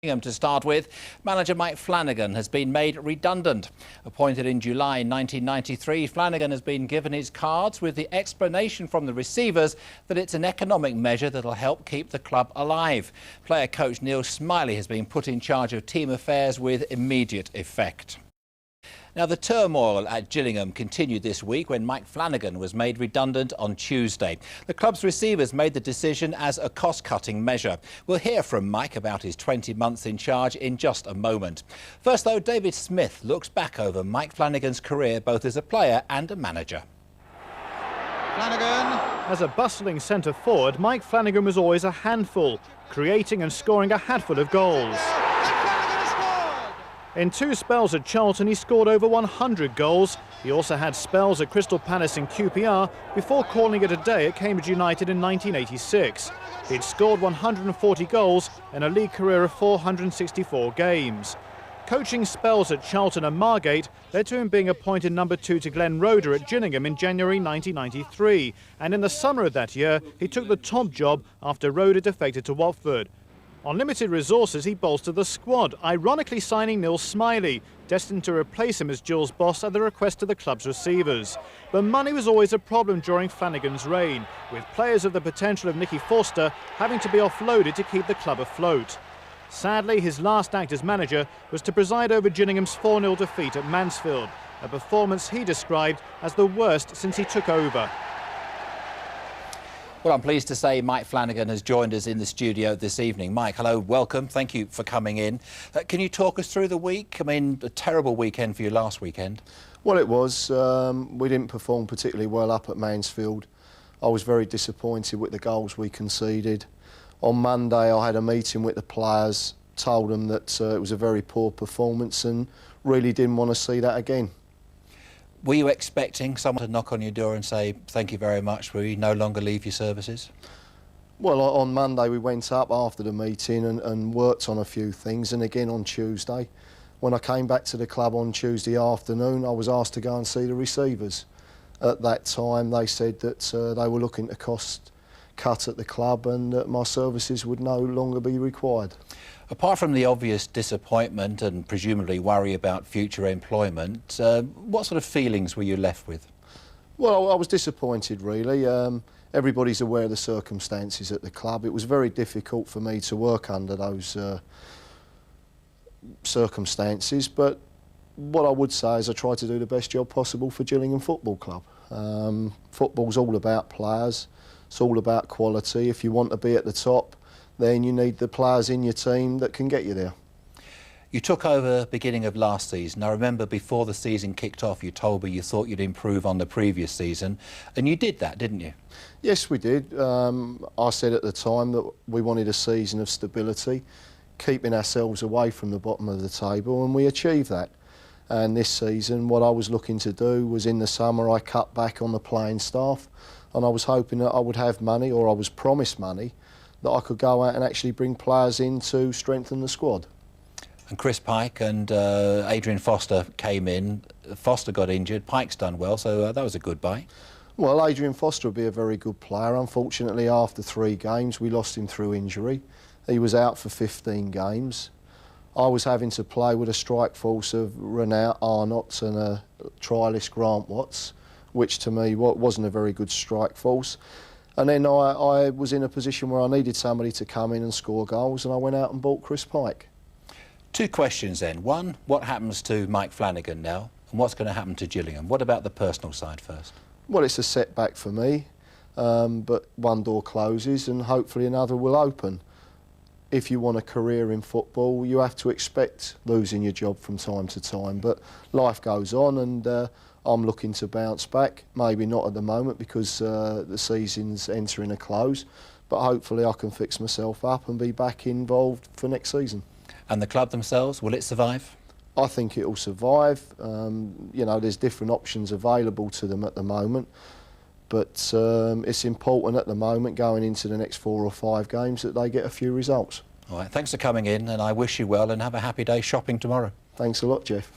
To start with, manager Mike Flanagan has been made redundant. Appointed in July 1993, Flanagan has been given his cards with the explanation from the receivers that it's an economic measure that'll help keep the club alive. Player coach Neil Smiley has been put in charge of team affairs with immediate effect. Now, the turmoil at Gillingham continued this week when Mike Flanagan was made redundant on Tuesday. The club's receivers made the decision as a cost-cutting measure. We'll hear from Mike about his 20 months in charge in just a moment. First, though, David Smith looks back over Mike Flanagan's career both as a player and a manager. Flanagan. As a bustling centre forward, Mike Flanagan was always a handful, creating and scoring a hatful of goals. In two spells at Charlton, he scored over 100 goals. He also had spells at Crystal Palace and QPR before calling it a day at Cambridge United in 1986. He'd scored 140 goals in a league career of 464 games. Coaching spells at Charlton and Margate led to him being appointed number 2 to Glenn Roeder at Gillingham in January 1993. And in the summer of that year, he took the top job after Roeder defected to Watford. On limited resources, he bolstered the squad, ironically signing Neil Smiley, destined to replace him as Gill's boss at the request of the club's receivers. But money was always a problem during Flanagan's reign, with players of the potential of Nicky Forster having to be offloaded to keep the club afloat. Sadly, his last act as manager was to preside over Gillingham's 4-0 defeat at Mansfield, a performance he described as the worst since he took over. Well, I'm pleased to say Mike Flanagan has joined us in the studio this evening. Mike, hello, welcome. Thank you for coming in. Can you talk us through the week? I mean, a terrible weekend for you last weekend. Well, it was. We didn't perform particularly well up at Mansfield. I was very disappointed with the goals we conceded. On Monday, I had a meeting with the players, told them that it was a very poor performance and really didn't want to see that again. Were you expecting someone to knock on your door and say, thank you very much, we no longer leave your services? Well, on Monday we went up after the meeting and worked on a few things, and again on Tuesday. When I came back to the club on Tuesday afternoon, I was asked to go and see the receivers. At that time they said that they were looking to cost cut at the club and that my services would no longer be required. Apart from the obvious disappointment and presumably worry about future employment, what sort of feelings were you left with? Well, I was disappointed, really. Everybody's aware of the circumstances at the club. It was very difficult for me to work under those circumstances, but what I would say is I tried to do the best job possible for Gillingham Football Club. Football's all about players, it's all about quality. If you want to be at the top, then you need the players in your team that can get you there. You took over beginning of last season. I remember before the season kicked off, you told me you thought you'd improve on the previous season, and you did that, didn't you? Yes, we did. I said at the time that we wanted a season of stability, keeping ourselves away from the bottom of the table, and we achieved that. And this season, what I was looking to do was, in the summer, I cut back on the playing staff, and I was hoping that I would have money, or I was promised money, that I could go out and actually bring players in to strengthen the squad. And Chris Pike and Adrian Foster came in. Foster got injured, Pike's done well, so that was a good buy. Well, Adrian Foster would be a very good player. Unfortunately, after 3 games, we lost him through injury. He was out for 15 games. I was having to play with a strike force of Renat Arnott and a trialist Grant Watts, which to me wasn't a very good strike force. And then I was in a position where I needed somebody to come in and score goals, and I went out and bought Chris Pike. 2 questions then. One, what happens to Mike Flanagan now, and what's going to happen to Gillingham? What about the personal side first? Well, it's a setback for me, but one door closes and hopefully another will open. If you want a career in football, you have to expect losing your job from time to time, but life goes on, and I'm looking to bounce back. Maybe not at the moment because the season's entering a close, but hopefully I can fix myself up and be back involved for next season. And the club themselves, will it survive? I think it will survive. You know, there's different options available to them at the moment, but it's important at the moment, going into the next 4 or 5 games, that they get a few results. All right, thanks for coming in, and I wish you well and have a happy day shopping tomorrow. Thanks a lot, Jeff.